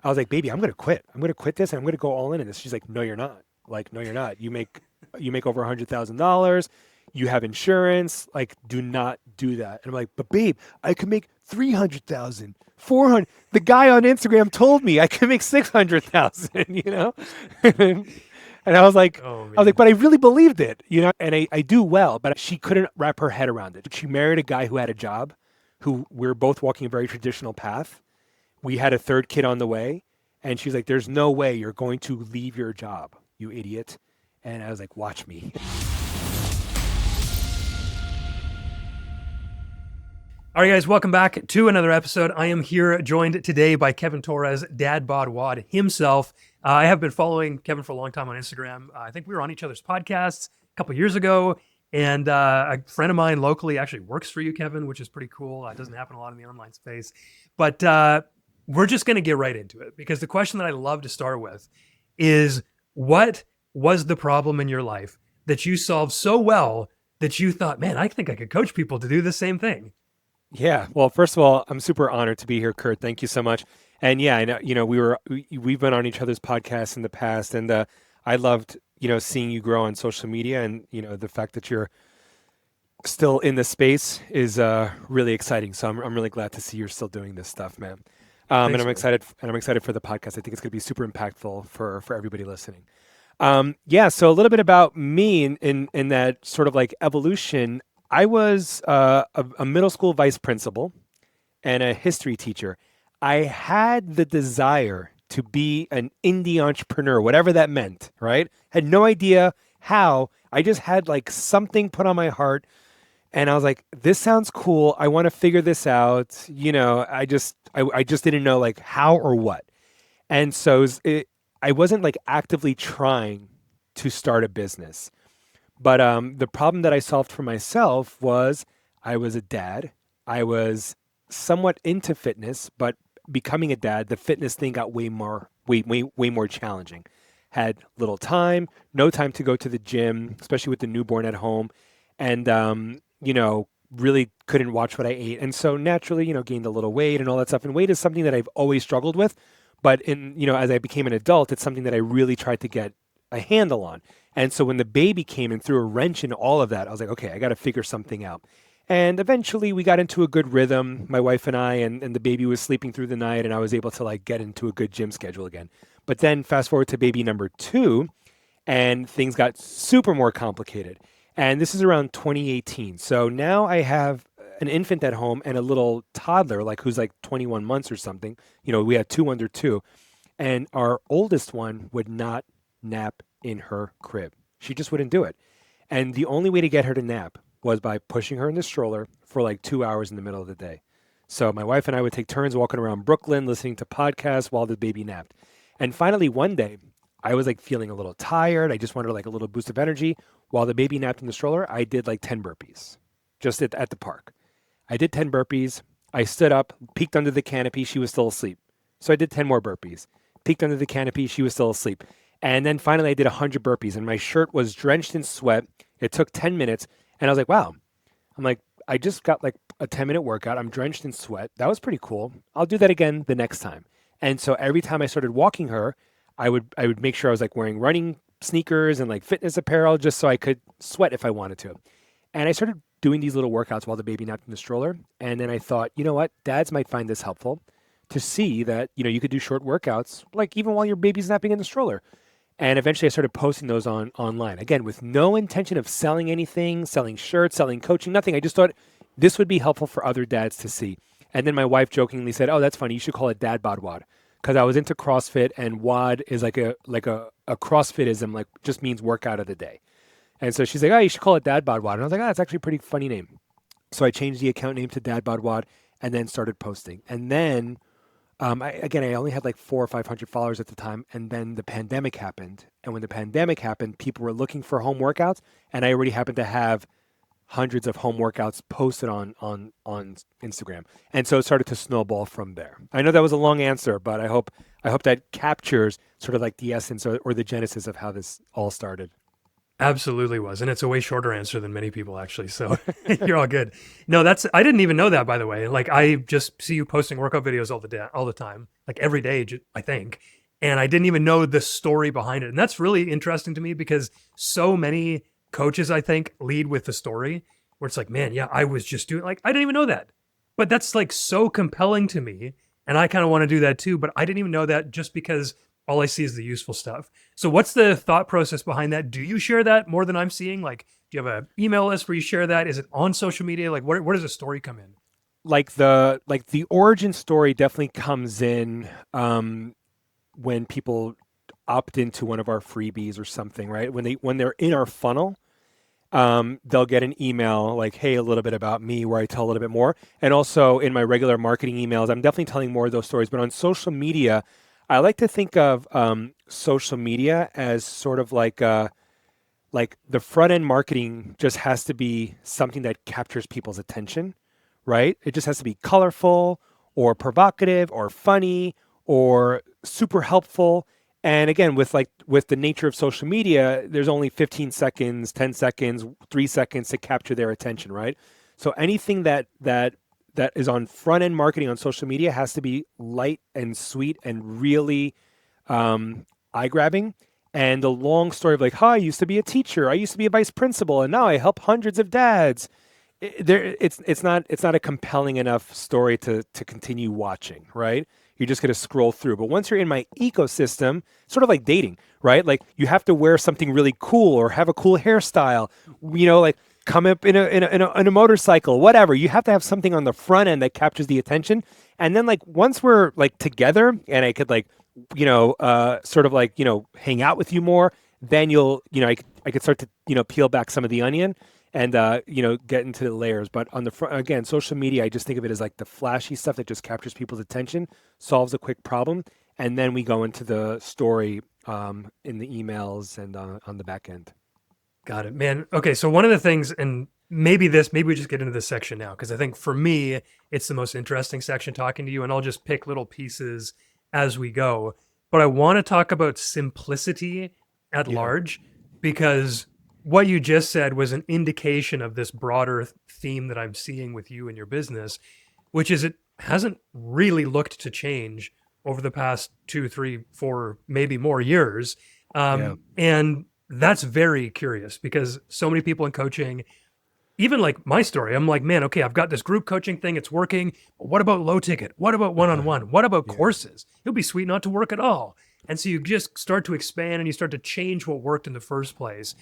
I was like, baby, I'm going to quit. I'm going to quit this and I'm going to go all in this. She's like, no, you're not. Like, no, you're not. You make over $100,000. You have insurance. Like, do not do that. And I'm like, but babe, I could make 300,000, 400. The guy on Instagram told me I could make 600,000, And Oh I was like, man. but I really believed it, and I do well, but she couldn't wrap her head around it. She married a guy who had a job, who we're both walking a very traditional path. We had a third kid on the way, and she's like, there's no way you're going to leave your job, you idiot. And I was like, watch me. All right, guys, welcome back to another episode. I am here joined today by Kevin Torres, Dad Bod Wad himself. I have been following Kevin for a long time on Instagram. I think we were on each other's podcasts a couple years ago. And a friend of mine locally actually works for you, Kevin, which is pretty cool. It doesn't happen a lot in the online space. But we're just going to get right into it because the question that I love to start with is what was the problem in your life that you solved so well that you thought, man, I think I could coach people to do the same thing? Yeah. Well, first of all, I'm super honored to be here, Kurt. Thank you so much. And yeah, I know, we've been on each other's podcasts in the past, and I loved, seeing you grow on social media, and, the fact that you're still in the space is really exciting. So I'm really glad to see you're still doing this stuff, man. And Thanks, I'm man. excited, for the podcast. I think it's going to be super impactful for everybody listening. Yeah. So a little bit about me in that sort of like evolution. I was a middle school vice principal and a history teacher. I had the desire to be an indie entrepreneur, whatever that meant, right? Had no idea how. I just had like something put on my heart, and I was like, this sounds cool. I want to figure this out. I just didn't know like how or what. And so I wasn't like actively trying to start a business. But the problem that I solved for myself was I was a dad. I was somewhat into fitness, but becoming a dad, the fitness thing got way more challenging. Had little time, no time to go to the gym, especially with the newborn at home, and really couldn't watch what I ate, and so naturally, gained a little weight and all that stuff. And weight is something that I've always struggled with, but as I became an adult, it's something that I really tried to get a handle on. And so when the baby came and threw a wrench in all of that, I was like, okay, I got to figure something out. And eventually we got into a good rhythm, my wife and I, and the baby was sleeping through the night, and I was able to like get into a good gym schedule again. But then fast forward to baby number two, and things got super more complicated. And this is around 2018. So now I have an infant at home and a little toddler, like who's like 21 months or something. We had two under two, and our oldest one would not nap in her crib. She just wouldn't do it. And the only way to get her to nap was by pushing her in the stroller for like 2 hours in the middle of the day. So my wife and I would take turns walking around Brooklyn listening to podcasts while the baby napped. And finally, one day, I was like feeling a little tired. I just wanted like a little boost of energy. While the baby napped in the stroller, I did like 10 burpees just at the park. I did 10 burpees. I stood up, peeked under the canopy. She was still asleep. So I did 10 more burpees. Peeked under the canopy. She was still asleep. And then finally, I did 100 burpees, and my shirt was drenched in sweat. It took 10 minutes. And I was like, wow. I'm like, I just got like a 10-minute workout. I'm drenched in sweat. That was pretty cool. I'll do that again the next time. And so every time I started walking her, I would make sure I was like wearing running sneakers and like fitness apparel just so I could sweat if I wanted to. And I started doing these little workouts while the baby napped in the stroller. And then I thought, you know what? Dads might find this helpful to see that, you could do short workouts, like even while your baby's napping in the stroller. And eventually I started posting those online. Again, with no intention of selling anything, selling shirts, selling coaching, nothing. I just thought this would be helpful for other dads to see. And then my wife jokingly said, "Oh, that's funny. You should call it Dad Bod Wad." Because I was into CrossFit, and WOD is like a CrossFitism, like just means workout of the day. And so she's like, "Oh, you should call it Dad Bod Wad." And I was like, "Oh, that's actually a pretty funny name." So I changed the account name to Dad Bod Wad and then started posting. And then I only had like 400 or 500 followers at the time, and then the pandemic happened. And when the pandemic happened, people were looking for home workouts, and I already happened to have hundreds of home workouts posted on Instagram, and so it started to snowball from there. I know that was a long answer, but I hope that captures sort of like the essence or the genesis of how this all started. Absolutely was. And it's a way shorter answer than many people actually. So you're all good. No, I didn't even know that, by the way. Like I just see you posting workout videos all the time, like every day, I think. And I didn't even know the story behind it. And that's really interesting to me because so many coaches, I think, lead with the story where it's like, man, yeah, I was just doing like, I didn't even know that. But that's like so compelling to me. And I kind of want to do that too. But I didn't even know that just because all I see is the useful stuff. So what's the thought process behind that? Do you share that more than I'm seeing? Like, do you have an email list where you share that? Is it on social media? Like, where does the story come in? Like the origin story definitely comes in when people opt into one of our freebies or something, right? When they're in our funnel, they'll get an email like, "Hey, a little bit about me," where I tell a little bit more. And also in my regular marketing emails, I'm definitely telling more of those stories. But on social media, I like to think of social media as sort of like the front end marketing just has to be something that captures people's attention, right? It just has to be colorful or provocative or funny or super helpful. And again, with the nature of social media, there's only 15 seconds, 10 seconds, 3 seconds to capture their attention, right? So anything that is on front end marketing on social media has to be light and sweet and really eye grabbing. And the long story of like, "Hi, I used to be a teacher. I used to be a vice principal, and now I help hundreds of dads." It's not a compelling enough story to continue watching, right? You're just gonna scroll through. But once you're in my ecosystem, sort of like dating, right? Like you have to wear something really cool or have a cool hairstyle, like come up in a motorcycle, whatever. You have to have something on the front end that captures the attention. And then like once we're like together and I could like sort of like, hang out with you more, then I could start to, peel back some of the onion and, get into the layers. But on the front, again, social media, I just think of it as like the flashy stuff that just captures people's attention, solves a quick problem. And then we go into the story in the emails and on the back end. Got it, man. Okay, so one of the things, and maybe we just get into this section now, because I think for me, it's the most interesting section talking to you, and I'll just pick little pieces as we go. But I want to talk about simplicity at Yeah. large, because what you just said was an indication of this broader theme that I'm seeing with you and your business, which is it hasn't really looked to change over the past 2, 3, 4, maybe more years. Yeah. And that's very curious because so many people in coaching, even like my story, I'm like, man, okay, I've got this group coaching thing, it's working. But what about low ticket? What about one on one? What about Yeah. courses? It would be sweet not to work at all. And so you just start to expand and you start to change what worked in the first place.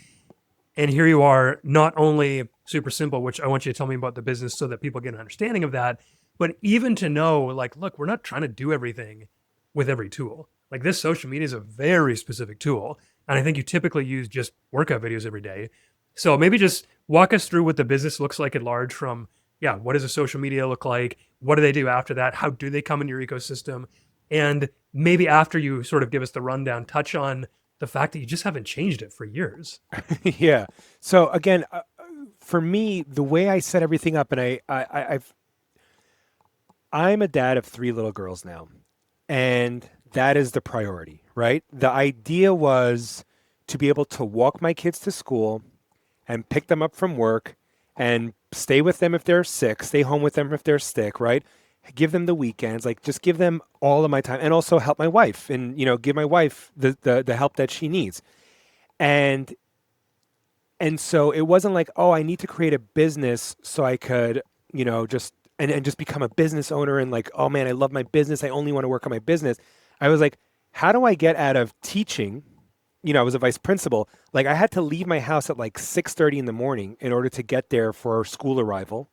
And here you are, not only super simple, which I want you to tell me about the business so that people get an understanding of that, but even to know, like, look, we're not trying to do everything with every tool. Like this social media is a very specific tool. And I think you typically use just workout videos every day. So maybe just walk us through what the business looks like at large from, yeah, what does a social media look like? What do they do after that? How do they come in your ecosystem? And maybe after you sort of give us the rundown, touch on the fact that you just haven't changed it for years. Yeah. So again, for me, the way I set everything up, and I'm a dad of three little girls now, and that is the priority, right? The idea was to be able to walk my kids to school and pick them up from work and stay with them if they're sick, stay home with them if they're sick, right? Give them the weekends, like just give them all of my time and also help my wife and, give my wife the help that she needs. And and so it wasn't like, oh, I need to create a business so I could, just and just become a business owner and like, oh man, I love my business. I only want to work on my business. I was like, how do I get out of teaching? I was a vice principal. Like I had to leave my house at like 6:30 in the morning in order to get there for school arrival.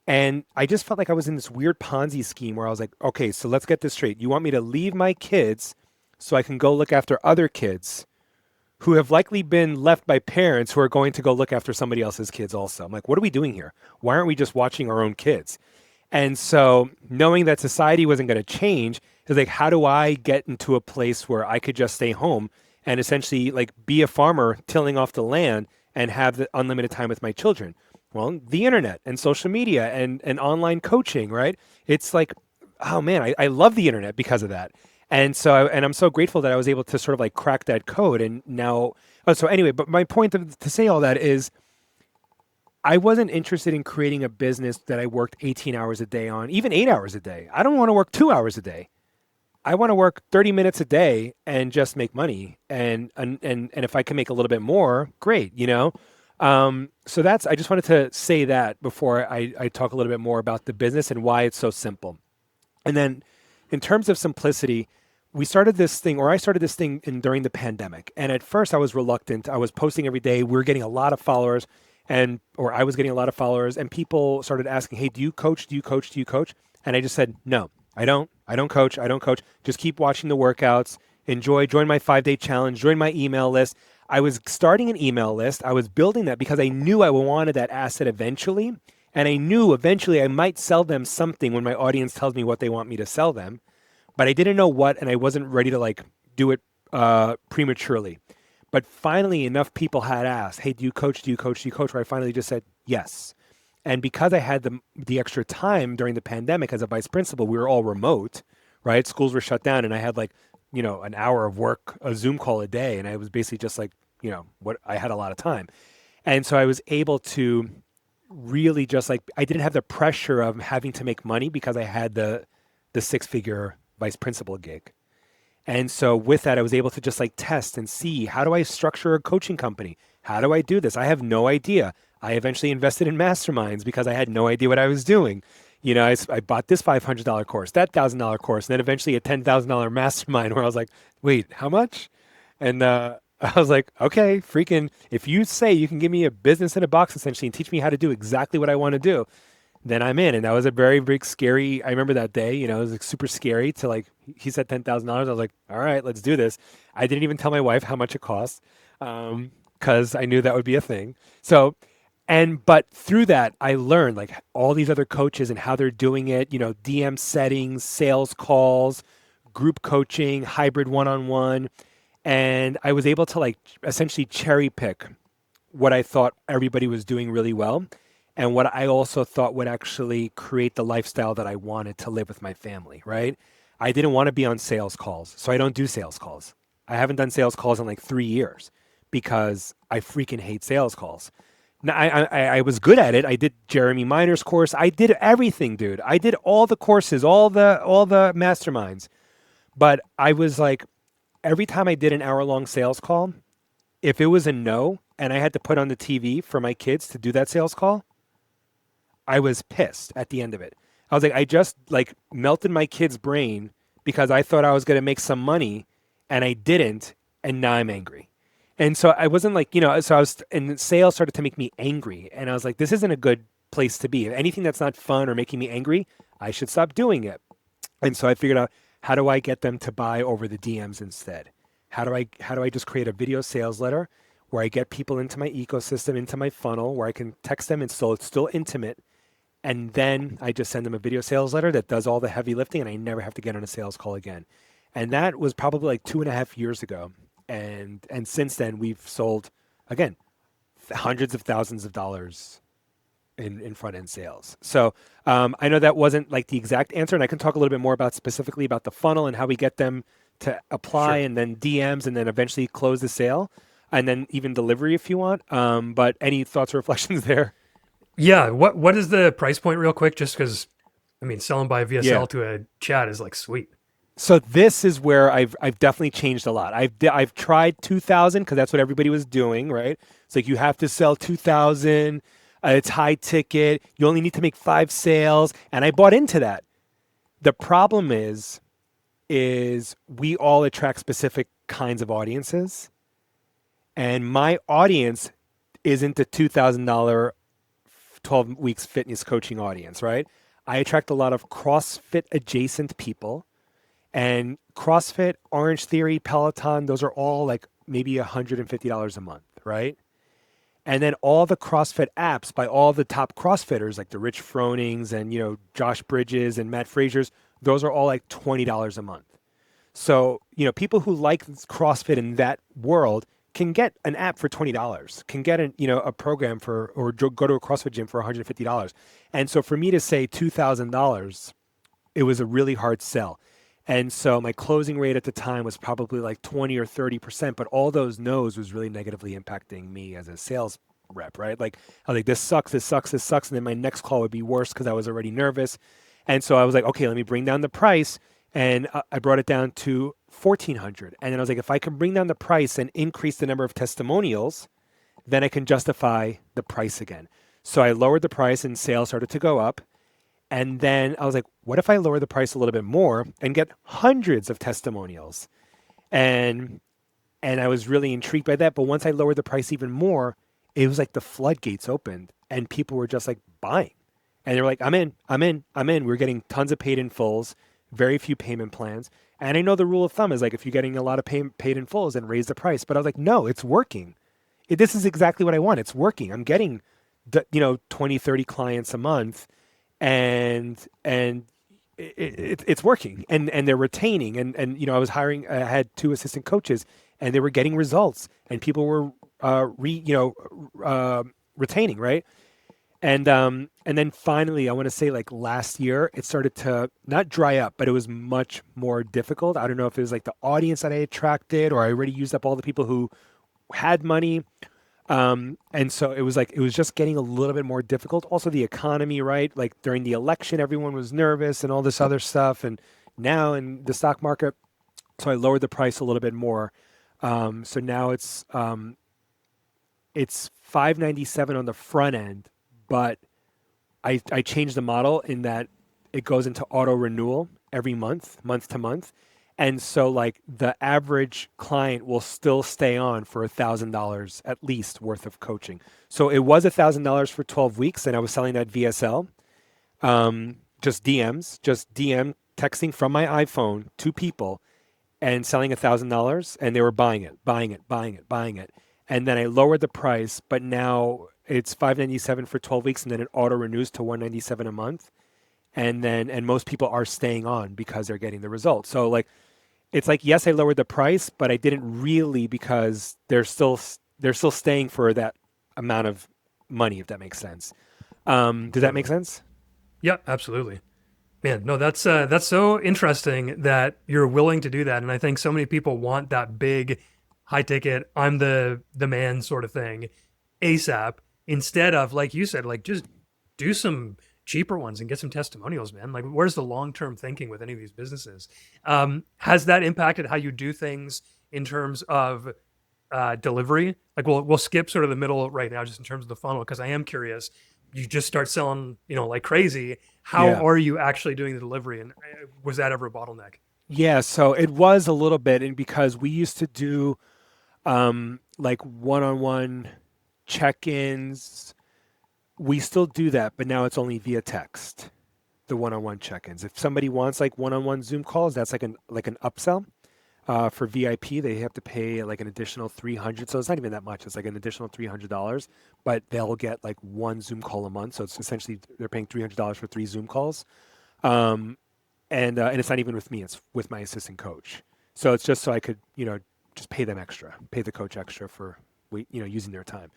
And I just felt like I was in this weird Ponzi scheme where I was like, okay, so let's get this straight. You want me to leave my kids so I can go look after other kids who have likely been left by parents who are going to go look after somebody else's kids also. I'm like, what are we doing here? Why aren't we just watching our own kids? And so knowing that society wasn't going to change is like, how do I get into a place where I could just stay home and essentially like be a farmer tilling off the land and have the unlimited time with my children? Well, the internet and social media and online coaching, right? It's like, oh man, I love the internet because of that. And I'm so grateful that I was able to sort of like crack that code. And now, so anyway, but my point to say all that is I wasn't interested in creating a business that I worked 18 hours a day on, even 8 hours a day. I don't want to work 2 hours a day. I want to work 30 minutes a day and just make money. And if I can make a little bit more, great, you know? So I just wanted to say that before I talk a little bit more about the business and why it's so simple. And then in terms of simplicity, we started this thing, or I started this thing during the pandemic. And at first I was reluctant. I was posting every day. We were getting a lot of followers or I was getting a lot of followers, and people started asking, hey, do you coach? Do you coach? Do you coach? And I just said, no, I don't. I don't coach. I don't coach. Just keep watching the workouts. Join my 5-day challenge, join my email list. I was starting an email list. I was building that because I knew I wanted that asset eventually. And I knew eventually I might sell them something when my audience tells me what they want me to sell them. But I didn't know what, and I wasn't ready to like do it prematurely. But finally, enough people had asked, hey, do you coach? Do you coach? Do you coach? Where I finally just said yes. And because I had the extra time during the pandemic as a vice principal, we were all remote, right? Schools were shut down, and I had like, an hour of work, a Zoom call a day, and I was basically just like, what I had a lot of time. And so I was able to really just like, I didn't have the pressure of having to make money because I had the 6-figure vice principal gig. And so with that, I was able to just like test and see, how do I structure a coaching company? How do I do this? I have no idea. I eventually invested in masterminds because I had no idea what I was doing. I bought this $500 course, that $1,000 course, and then eventually a $10,000 mastermind where I was like, wait, how much? And I was like, okay, freaking, if you say you can give me a business in a box essentially and teach me how to do exactly what I want to do, then I'm in. And that was a very big, scary, I remember that day, it was like super scary to like, he said $10,000. I was like, all right, let's do this. I didn't even tell my wife how much it cost because I knew that would be a thing. But through that, I learned like all these other coaches and how they're doing it, DM settings, sales calls, group coaching, hybrid one-on-one. And I was able to like essentially cherry pick what I thought everybody was doing really well and what I also thought would actually create the lifestyle that I wanted to live with my family, right? I didn't want to be on sales calls, so I don't do sales calls. I haven't done sales calls in like 3 years because I freaking hate sales calls. Now, I was good at it. I did Jeremy Miner's course. I did everything, dude. I did all the courses, all the masterminds. But I was like, every time I did an hour-long sales call, if it was a no and I had to put on the TV for my kids to do that sales call, I was pissed at the end of it. I was like, I just like melted my kid's brain because I thought I was going to make some money and I didn't. And now I'm angry. And so I wasn't like, and sales started to make me angry. And I was like, this isn't a good place to be. If anything that's not fun or making me angry, I should stop doing it. And so I figured out, how do I get them to buy over the DMs instead? How do I just create a video sales letter where I get people into my ecosystem, into my funnel, where I can text them and it's still intimate. And then I just send them a video sales letter that does all the heavy lifting and I never have to get on a sales call again. And that was probably like 2.5 years ago. And since then we've sold, again, hundreds of thousands of dollars in front end sales. So I know that wasn't like the exact answer, and I can talk a little bit more about specifically about the funnel and how we get them to apply, Sure. and then DMs, and then eventually close the sale, and then even delivery if you want. But any thoughts or reflections there? Yeah. What is the price point, real quick? Just because, I mean, selling by VSL Yeah. to a chat is like sweet. So this is where I've definitely changed a lot. I've tried 2,000 because that's what everybody was doing, right? It's like you have to sell 2,000. It's high ticket. You only need to make 5 sales, and I bought into that. The problem is we all attract specific kinds of audiences, and my audience isn't the $2,000 12 weeks fitness coaching audience, right? I attract a lot of CrossFit adjacent people. And CrossFit, Orange Theory, Peloton, those are all like maybe $150 a month, right? And then all the CrossFit apps by all the top CrossFitters, like the Rich Fronings and, Josh Bridges and Matt Frazier's, those are all like $20 a month. So, people who like CrossFit in that world can get an app for $20, can get a program or go to a CrossFit gym for $150. And so for me to say $2,000, it was a really hard sell. And so my closing rate at the time was probably like 20 or 30%, but all those no's was really negatively impacting me as a sales rep, right? Like I was like, this sucks, this sucks, this sucks. And then my next call would be worse because I was already nervous. And so I was like, okay, let me bring down the price. And I brought it down to 1400. And then I was like, if I can bring down the price and increase the number of testimonials, then I can justify the price again. So I lowered the price and sales started to go up. And then I was like, what if I lower the price a little bit more and get hundreds of testimonials? And and I was really intrigued by that. But once I lowered the price even more, it was like the floodgates opened and people were just like buying. And they were like, I'm in, I'm in, I'm in. We're getting tons of paid in fulls, very few payment plans. And I know the rule of thumb is like if you're getting a lot of paid in fulls, then raise the price. But I was like, no, it's working. This is exactly what I want. It's working. I'm getting, 20, 30 clients a month, and it's working, and they're retaining, and I was hiring. I had two assistant coaches, and they were getting results, and people were retaining, right? And then finally, I want to say like last year, it started to not dry up, but it was much more difficult. I don't know if it was like the audience that I attracted, or I already used up all the people who had money. And so it was like, it was just getting a little bit more difficult. Also the economy, right? Like during the election, everyone was nervous and all this other stuff. And now in the stock market, so I lowered the price a little bit more. So now it's 597 on the front end, but I changed the model in that it goes into auto renewal every month, month to month. And so like the average client will still stay on for $1,000 at least worth of coaching. So it was $1,000 for 12 weeks and I was selling that VSL, just DMs, just DM texting from my iPhone to people and selling $1,000 and they were buying it, buying it, buying it, buying it. And then I lowered the price, but now it's 597 for 12 weeks and then it auto renews to 197 a month. And most people are staying on because they're getting the results. So like, it's like, yes, I lowered the price, but I didn't really because they're still staying for that amount of money, if that makes sense. Does that make Totally. sense? Yeah, absolutely. Man, no, that's so interesting that you're willing to do that. And I think so many people want that big high ticket, I'm the man sort of thing ASAP instead of, like you said, like just do some cheaper ones and get some testimonials, man. Like where's the long-term thinking with any of these businesses? Has that impacted how you do things in terms of delivery? Like we'll skip sort of the middle right now, just in terms of the funnel, because I am curious. You just start selling, like crazy. How Yeah. are you actually doing the delivery? And was that ever a bottleneck? Yeah. So it was a little bit, and because we used to do like one-on-one check-ins, we still do that, but now it's only via text. The one-on-one check-ins. If somebody wants like one-on-one Zoom calls, that's like an upsell. For VIP, they have to pay like an additional 300. So it's not even that much. It's like an additional $300, but they'll get like one Zoom call a month. So it's essentially they're paying $300 for three Zoom calls. Um, and it's not even with me. It's with my assistant coach. So it's just so I could just pay them extra, pay the coach extra for using their time.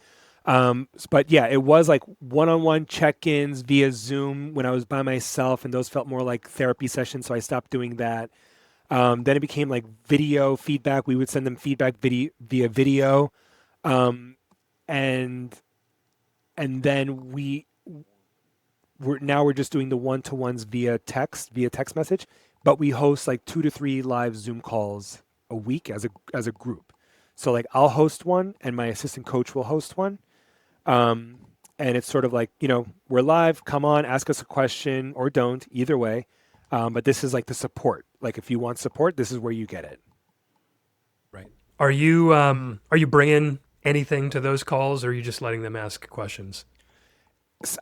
But yeah, it was like one-on-one check-ins via Zoom when I was by myself, and those felt more like therapy sessions. So I stopped doing that. Then it became like video feedback. We would send them feedback via video, um, and and then we're just doing the one-to-ones via text message. But we host like 2 to 3 live Zoom calls a week as a group. So like I'll host one, and my assistant coach will host one. Um, and it's sort of like, we're live, come on, ask us a question or don't, either way. But this is like the support. Like if you want support, this is where you get it. Right. Are you bringing anything to those calls, or are you just letting them ask questions?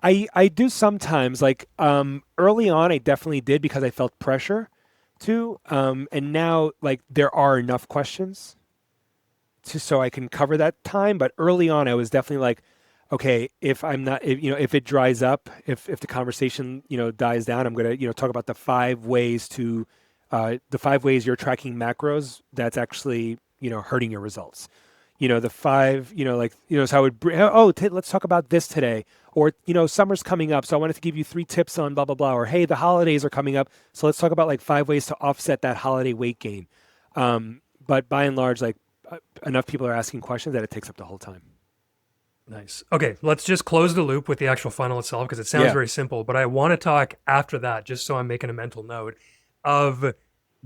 I do sometimes like, early on, I definitely did because I felt pressure to, and now like there are enough questions so I can cover that time. But early on, I was definitely like, okay, if I'm not, if it dries up, if the conversation, dies down, I'm gonna, talk about the 5 ways you're tracking macros that's actually, hurting your results. the five, so I would bring, let's talk about this today. Or, summer's coming up, so I wanted to give you 3 tips on blah, blah, blah. Or, hey, the holidays are coming up, so let's talk about like 5 ways to offset that holiday weight gain. But by and large, like enough people are asking questions that it takes up the whole time. Nice. Okay, let's just close the loop with the actual funnel itself because it sounds Yeah. very simple, but I want to talk after that, just so I'm making a mental note of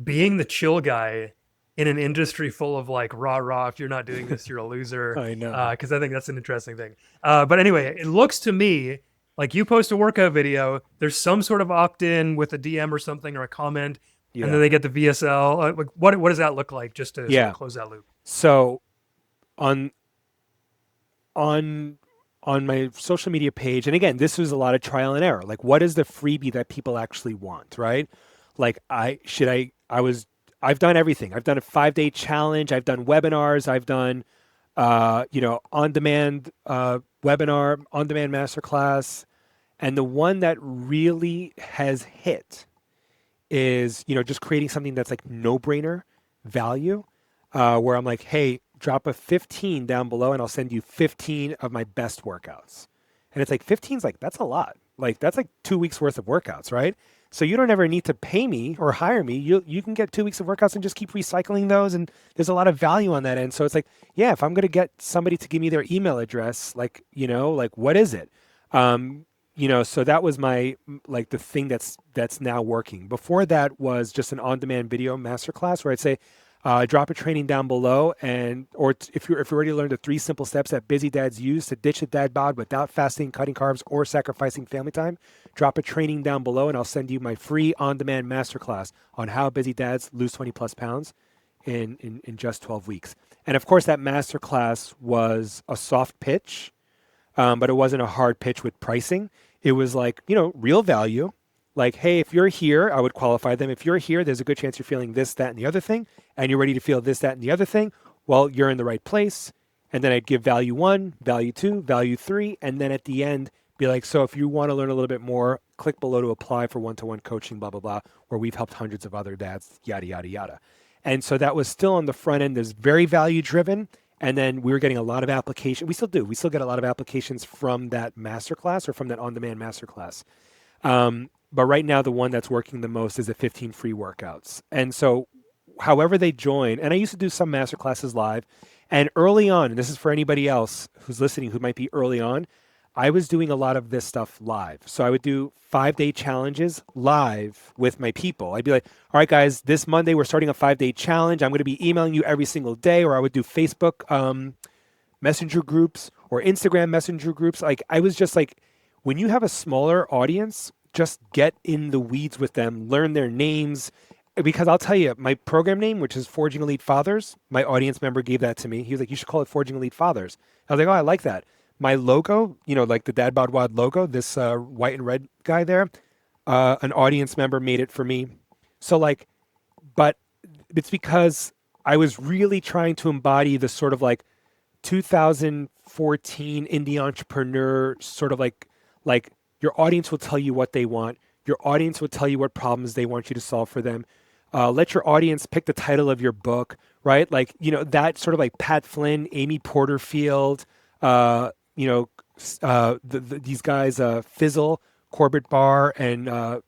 being the chill guy in an industry full of like rah rah. If you're not doing this, you're a loser. I know. Because I think that's an interesting thing. But anyway, it looks to me like you post a workout video. There's some sort of opt-in with a DM or something or a comment, and Yeah. then they get the VSL. Like what does that look like? Just to sort Yeah. of close that loop. So on on on my social media page, and again, this was a lot of trial and error. Like, what is the freebie that people actually want, right? Like, I've done everything. I've done a 5-day challenge. I've done webinars. I've done, on-demand webinar, on-demand masterclass, and the one that really has hit is, just creating something that's like no-brainer value, where I'm like, hey, drop a 15 down below and I'll send you 15 of my best workouts. And it's like 15's like, that's a lot. Like that's like 2 weeks worth of workouts, right? So you don't ever need to pay me or hire me. You can get 2 weeks of workouts and just keep recycling those. And there's a lot of value on that end. So it's like, yeah, if I'm going to get somebody to give me their email address, like, like what is it? So that was my, like the thing that's now working. Before that was just an on-demand video masterclass where I'd say, drop a training down below, if you already learned the 3 simple steps that busy dads use to ditch a dad bod without fasting, cutting carbs, or sacrificing family time, drop a training down below, and I'll send you my free on-demand masterclass on how busy dads lose 20 plus pounds in just 12 weeks. And of course, that masterclass was a soft pitch, but it wasn't a hard pitch with pricing. It was like, real value. Like, hey, if you're here, I would qualify them. If you're here, there's a good chance you're feeling this, that, and the other thing, and you're ready to feel this, that, and the other thing. Well, you're in the right place. And then I'd give value 1, value 2, value 3, and then at the end, be like, so if you want to learn a little bit more, click below to apply for one-to-one coaching, blah, blah, blah, where we've helped hundreds of other dads, yada, yada, yada. And so that was still on the front end. There's very value-driven. And then we were getting a lot of application. We still do. We still get a lot of applications from that masterclass or from that on-demand masterclass. But right now, the one that's working the most is the 15 free workouts. And so however they join, and I used to do some masterclasses live, and early on, and this is for anybody else who's listening who might be early on, I was doing a lot of this stuff live. So I would do 5-day challenges live with my people. I'd be like, all right, guys, this Monday, we're starting a 5-day challenge. I'm going to be emailing you every single day, or I would do Facebook messenger groups or Instagram messenger groups. Like I was just like, when you have a smaller audience, just get in the weeds with them, learn their names. Because I'll tell you, my program name, which is Forging Elite Fathers, my audience member gave that to me. He was like, you should call it Forging Elite Fathers. I was like, oh, I like that. My logo, like the Dad Bod Wad logo, this white and red guy there, an audience member made it for me. So but it's because I was really trying to embody the sort of like 2014 indie entrepreneur sort of like your audience will tell you what they want. Your audience will tell you what problems they want you to solve for them. Let your audience pick the title of your book, right? Like, that sort of like Pat Flynn, Amy Porterfield, these guys, Fizzle, Corbett Barr, and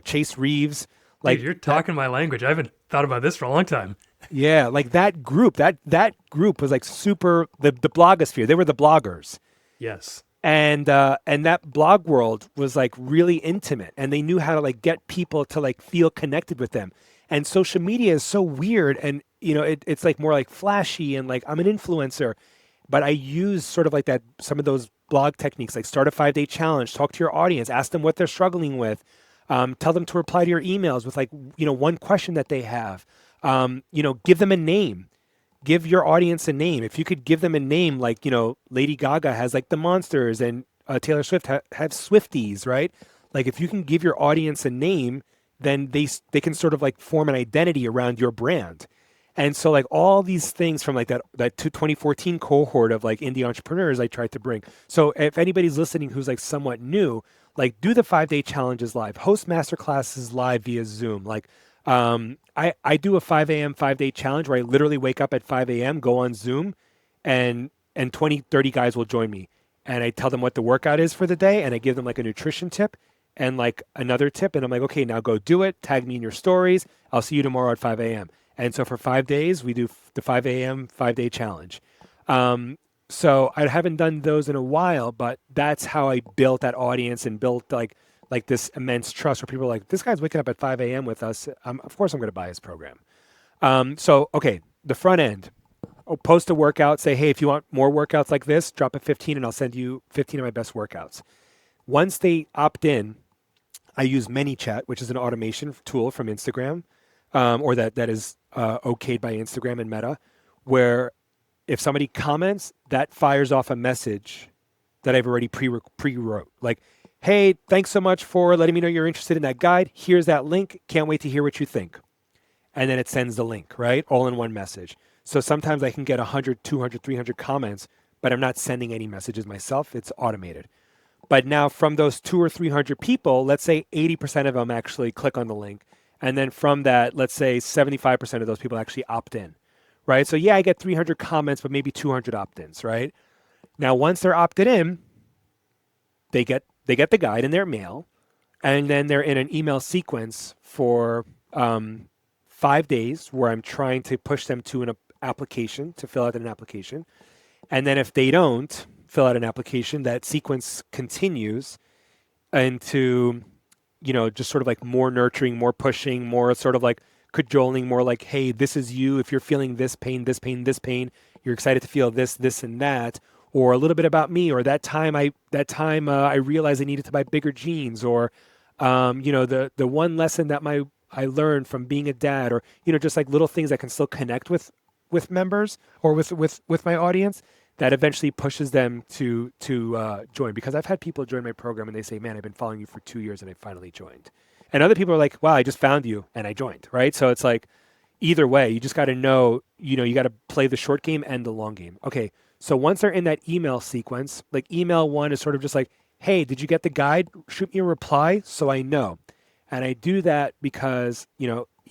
Chase Reeves. Like, dude, you're talking my language. I haven't thought about this for a long time. Yeah, like that group was like super, the blogosphere. They were the bloggers. Yes. And that blog world was like really intimate, and they knew how to like get people to like feel connected with them. And social media is so weird, and it's like more like flashy and like I'm an influencer, but I use sort of like that, some of those blog techniques, like start a 5-day challenge, talk to your audience, ask them what they're struggling with, tell them to reply to your emails with like one question that they have, give them a name. Give your audience a name. If you could give them a name, like, Lady Gaga has like the Monsters, and Taylor Swift have Swifties, right? Like if you can give your audience a name, then they can sort of like form an identity around your brand. And so like all these things from like that 2014 cohort of like indie entrepreneurs I tried to bring. So if anybody's listening who's like somewhat new, like do the 5-day challenges live, host masterclasses live via Zoom. Like, I do a 5 a.m. 5-day challenge where I literally wake up at 5 a.m., go on Zoom, and 20, 30 guys will join me. And I tell them what the workout is for the day, and I give them like a nutrition tip and like another tip. And I'm like, okay, now go do it. Tag me in your stories. I'll see you tomorrow at 5 a.m. And so for 5 days, we do the 5 a.m. 5-day challenge. So I haven't done those in a while, but that's how I built that audience and built like this immense trust where people are like, this guy's waking up at 5 a.m. with us. Of course I'm going to buy his program. So, okay, the front end. I'll post a workout, say, hey, if you want more workouts like this, drop a 15 and I'll send you 15 of my best workouts. Once they opt in, I use ManyChat, which is an automation tool from Instagram, or that is okayed by Instagram and Meta, where if somebody comments, that fires off a message that I've already pre-wrote. Like, hey, thanks so much for letting me know you're interested in that guide. Here's that link. Can't wait to hear what you think. And then it sends the link, right? All in one message. So sometimes I can get 100, 200, 300 comments, but I'm not sending any messages myself. It's automated. But now from those 200 or 300 people, let's say 80% of them actually click on the link. And then from that, let's say 75% of those people actually opt in, right? So yeah, I get 300 comments, but maybe 200 opt-ins, right? Now, once they're opted in, they get the guide in their mail, and then they're in an email sequence for 5 days where I'm trying to push them to an application, to fill out an application. And then if they don't fill out an application, that sequence continues into, just sort of like more nurturing, more pushing, more sort of like cajoling, more like, hey, this is you. If you're feeling this pain, this pain, this pain, you're excited to feel this, this, and that. Or a little bit about me, or that time I realized I needed to buy bigger jeans, or the one lesson that I learned from being a dad, or just like little things that can still connect with members or with my audience, that eventually pushes them to join. Because I've had people join my program and they say, man, I've been following you for 2 years and I finally joined. And other people are like, wow, I just found you and I joined, right? So it's like, either way, you just got to know, you got to play the short game and the long game. Okay, so once they're in that email sequence, like email one is sort of just like, hey, did you get the guide? Shoot me a reply so I know. And I do that because,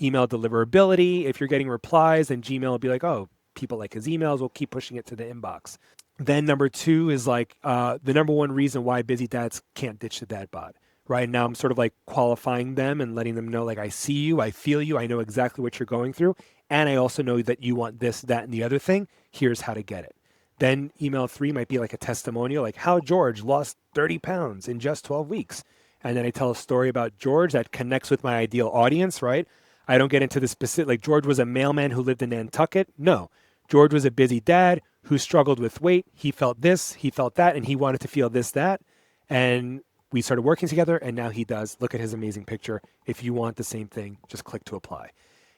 email deliverability, if you're getting replies, then Gmail will be like, oh, people like his emails, we'll keep pushing it to the inbox. Then number two is like the number one reason why busy dads can't ditch the dad bod. Right now, I'm sort of like qualifying them and letting them know, like, I see you, I feel you, I know exactly what you're going through. And I also know that you want this, that, and the other thing. Here's how to get it. Then email three might be like a testimonial, like how George lost 30 pounds in just 12 weeks. And then I tell a story about George that connects with my ideal audience, right? I don't get into the specific, like George was a mailman who lived in Nantucket. No, George was a busy dad who struggled with weight. He felt this, he felt that, and he wanted to feel this, that. And we started working together, and now he does. Look at his amazing picture. If you want the same thing, just click to apply.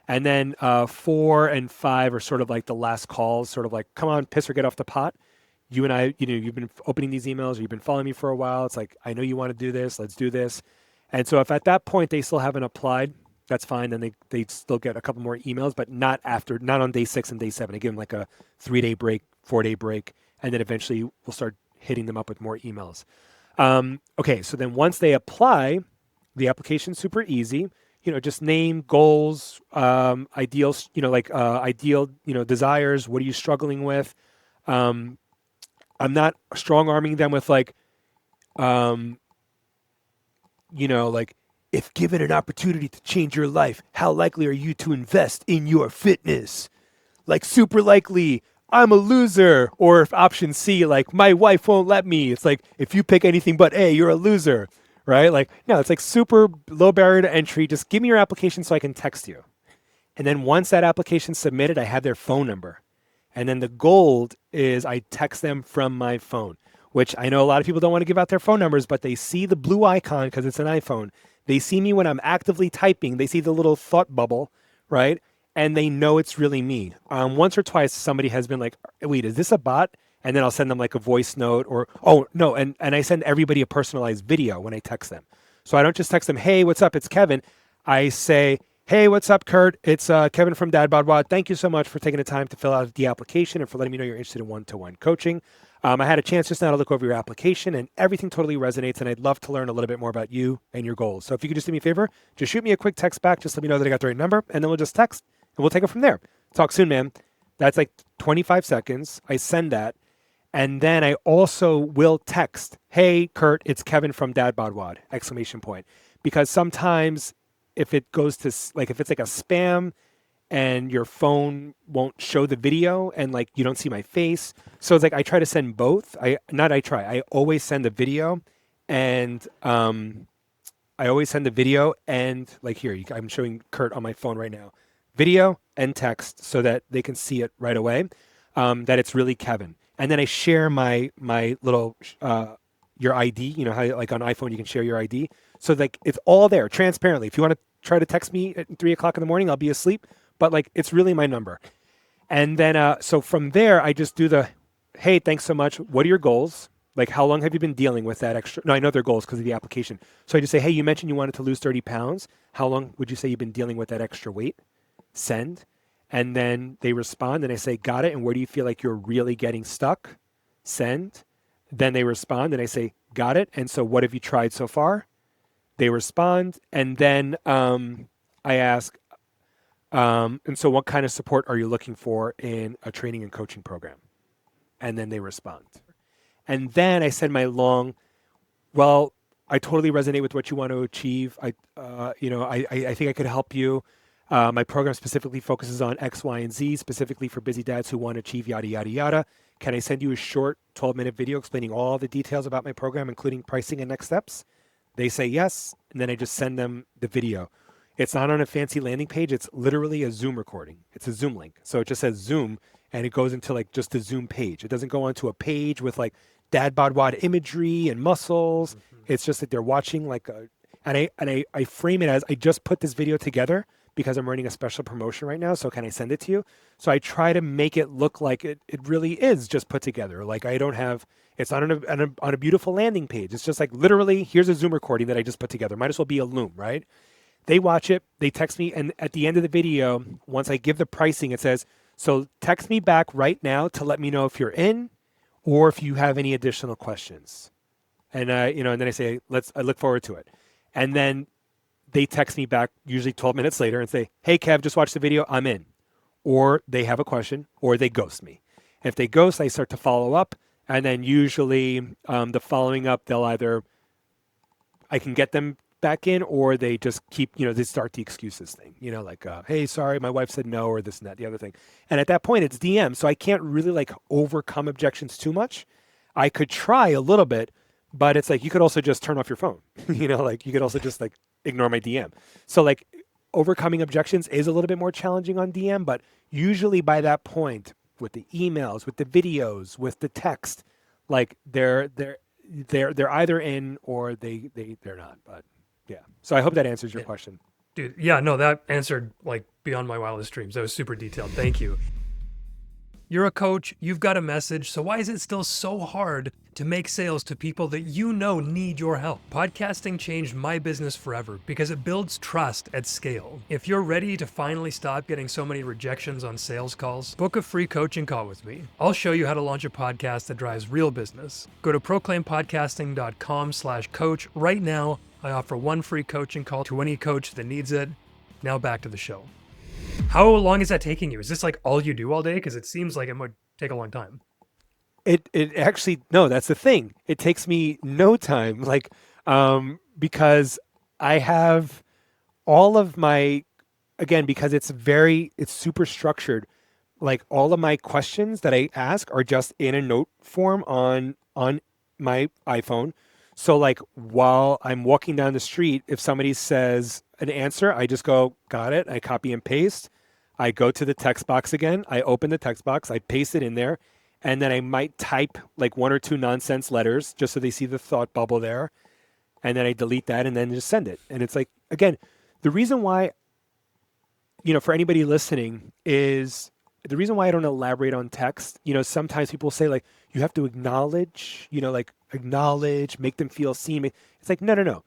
And then 4 and 5 are sort of like the last calls, sort of like, come on, piss or get off the pot. You and I, you've been opening these emails, or you've been following me for a while. It's like, I know you want to do this. Let's do this. And so if at that point they still haven't applied, that's fine. Then they still get a couple more emails, but not on day 6 and day 7. I give them like a 3-day break, 4-day break, and then eventually we'll start hitting them up with more emails. Okay, so then once they apply, the application's super easy. Just name, goals, ideals, ideal, desires. What are you struggling with? I'm not strong arming them with like, like, if given an opportunity to change your life, how likely are you to invest in your fitness? Like, super likely. I'm a loser. Or if option C, like, my wife won't let me. It's like, if you pick anything but A, you're a loser, right? Like, no, it's like super low barrier to entry. Just give me your application so I can text you. And then once that application's submitted, I have their phone number. And then the gold is I text them from my phone, which I know a lot of people don't want to give out their phone numbers, but they see the blue icon because it's an iPhone. They see me when I'm actively typing. They see the little thought bubble, right? And they know it's really me. Once or twice, somebody has been like, wait, is this a bot? And then I'll send them like a voice note or, oh, no. And I send everybody a personalized video when I text them. So I don't just text them, hey, what's up? It's Kevin. I say, hey, what's up, Kurt? It's Kevin from Dad Bod Wad. Thank you so much for taking the time to fill out the application and for letting me know you're interested in one-to-one coaching. I had a chance just now to look over your application and everything totally resonates, and I'd love to learn a little bit more about you and your goals. So if you could just do me a favor, just shoot me a quick text back. Just let me know that I got the right number, and then we'll just text, and we'll take it from there. Talk soon, man. That's like 25 seconds. I send that. And then I also will text, hey, Kurt, it's Kevin from Dad Bod Wad, exclamation point. Because sometimes if it goes to, like, if it's like a spam and your phone won't show the video and like you don't see my face. So it's like I try to send both. I always send the video and I always send the video and like here, I'm showing Kurt on my phone right now, video and text so that they can see it right away, that it's really Kevin. And then I share my little your ID. You know how like on iPhone you can share your ID, so like it's all there transparently. If you want to try to text me at 3 o'clock in the morning, I'll be asleep, but like it's really my number. And then so from there, I just do the, hey, thanks so much. What are your goals? Like, how long have you been dealing with that extra? No, I know their goals because of the application. So I just say, hey, you mentioned you wanted to lose 30 pounds. How long would you say you've been dealing with that extra weight? Send. And then they respond and I say, got it. And where do you feel like you're really getting stuck? Send. Then they respond and I say, got it. And so what have you tried so far? They respond. And then I ask, and so what kind of support are you looking for in a training and coaching program? And then they respond. And then I send my long, well, I totally resonate with what you want to achieve. I think I could help you. My program specifically focuses on X, Y, and Z, specifically for busy dads who want to achieve yada, yada, yada. Can I send you a short 12-minute video explaining all the details about my program, including pricing and next steps? They say yes, and then I just send them the video. It's not on a fancy landing page. It's literally a Zoom recording. It's a Zoom link. So it just says Zoom, and it goes into like just the Zoom page. It doesn't go onto a page with like dad bod wad imagery and muscles. It's just that they're watching like a, and I frame it as I just put this video together because I'm running a special promotion right now. So can I send it to you? So I try to make it look like it really is just put together. Like I don't have, it's not on a beautiful landing page. It's just like literally, here's a Zoom recording that I just put together. Might as well be a Loom, right? They watch it, they text me, and at the end of the video, once I give the pricing, it says, so text me back right now to let me know if you're in or if you have any additional questions. And and then I say, I look forward to it. And then they text me back usually 12 minutes later and say, hey, Kev, just watched the video, I'm in. Or they have a question, or they ghost me. If they ghost, I start to follow up. And then usually the following up, I can get them back in, or they just keep, they start the excuses thing, like, hey, sorry, my wife said no, or this and that, the other thing. And at that point, it's DM. So I can't really like overcome objections too much. I could try a little bit, but it's like, you could also just turn off your phone, like you could also just like ignore my DM. So like overcoming objections is a little bit more challenging on DM, but usually by that point with the emails, with the videos, with the text, like they're either in or they're not, but yeah. So I hope that answers your question. Dude, yeah, no, that answered like beyond my wildest dreams. That was super detailed. Thank you. You're a coach, you've got a message, so why is it still so hard to make sales to people that you know need your help? Podcasting changed my business forever because it builds trust at scale. If you're ready to finally stop getting so many rejections on sales calls, book a free coaching call with me. I'll show you how to launch a podcast that drives real business. Go to proclaimpodcasting.com/coach right now. I offer one free coaching call to any coach that needs it. Now back to the show. How long is that taking you? Is this like all you do all day? Because it seems like it might take a long time. It actually, no, that's the thing. It takes me no time, like, because I have all of my, again, because it's super structured. Like all of my questions that I ask are just in a note form on my iPhone. So like while I'm walking down the street, if somebody says an answer, I just go, got it. I copy and paste. I go to the text box again. I open the text box. I paste it in there. And then I might type like one or two nonsense letters just so they see the thought bubble there. And then I delete that and then just send it. And it's like, again, the reason why, for anybody listening is the reason why I don't elaborate on text. Sometimes people say like, you have to acknowledge, make them feel seen. It's like, no.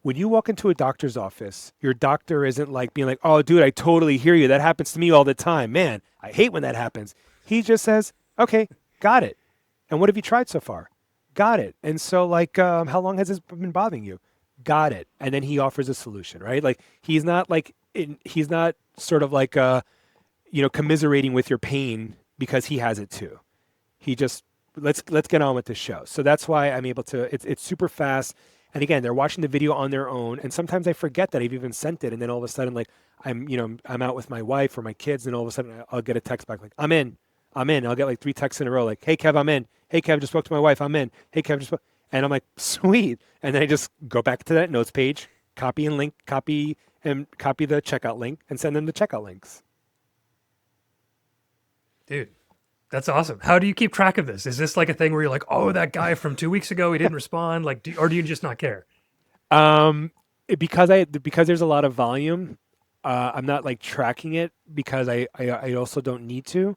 When you walk into a doctor's office, your doctor isn't like being like, oh, dude, I totally hear you. That happens to me all the time. Man, I hate when that happens. He just says, okay, got it. And what have you tried so far? Got it. And so like, how long has this been bothering you? Got it. And then he offers a solution, right? Like he's not sort of like, commiserating with your pain because he has it too. He just let's get on with this show. So that's why I'm able to. It's super fast. And again, they're watching the video on their own, and sometimes I forget that I've even sent it, and then all of a sudden, like I'm out with my wife or my kids, and all of a sudden I'll get a text back like I'm in. I'll get like 3 texts in a row like, hey Kev, I'm in. Hey Kev, just spoke to my wife, I'm in. Hey Kev, just spoke. And I'm like, sweet. And then I just go back to that notes page, copy the checkout link, and send them the checkout links. Dude, that's awesome. How do you keep track of this? Is this like a thing where you're like, oh, that guy from 2 weeks ago, he didn't respond? Like, or do you just not care? Because there's a lot of volume, I'm not like tracking it because I also don't need to.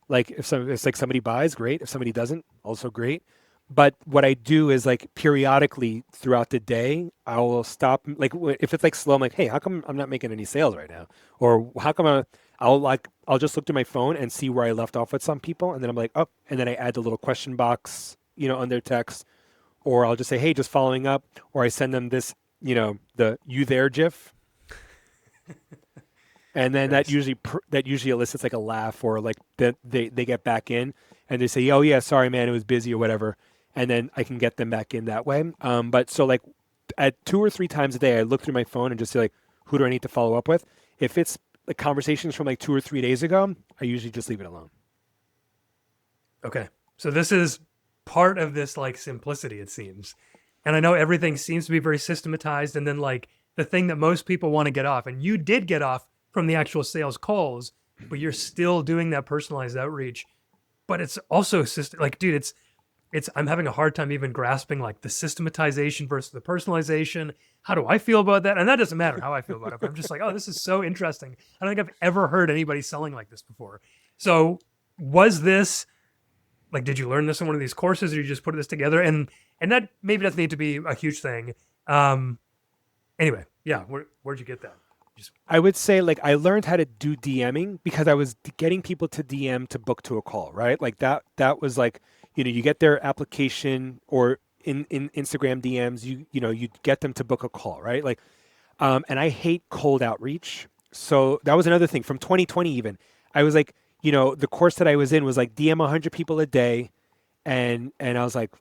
Like it's like somebody buys, great. If somebody doesn't, also great. But what I do is like periodically throughout the day, I will stop. Like if it's like slow, I'm like, hey, how come I'm not making any sales right now? Or how come I'll just look to my phone and see where I left off with some people, and then I'm like, oh, and then I add the little question box, on their text, or I'll just say, hey, just following up, or I send them this, the you there GIF. And then Nice. that usually elicits like a laugh, or like that they get back in and they say, oh yeah, sorry man, it was busy or whatever, and then I can get them back in that way. But so like at 2 or 3 times a day, I look through my phone and just say like, who do I need to follow up with? If it's like conversations from like 2 or 3 days ago, I usually just leave it alone. Okay. So this is part of this like simplicity, it seems. And I know everything seems to be very systematized. And then like the thing that most people want to get off, and you did get off from the actual sales calls, but you're still doing that personalized outreach. But it's also like, dude, I'm having a hard time even grasping like the systematization versus the personalization. How do I feel about that? And that doesn't matter how I feel about it. But I'm just like, oh, this is so interesting. I don't think I've ever heard anybody selling like this before. So was this like, did you learn this in one of these courses, or you just put this together? And that maybe doesn't need to be a huge thing. Anyway, yeah, where'd you get that? I would say like I learned how to do DMing because I was getting people to DM to book to a call, right? Like that was like, you get their application, or in Instagram DMs, you get them to book a call, right? Like, and I hate cold outreach. So that was another thing from 2020 even. I was like, the course that I was in was like DM 100 people a day. And I was like,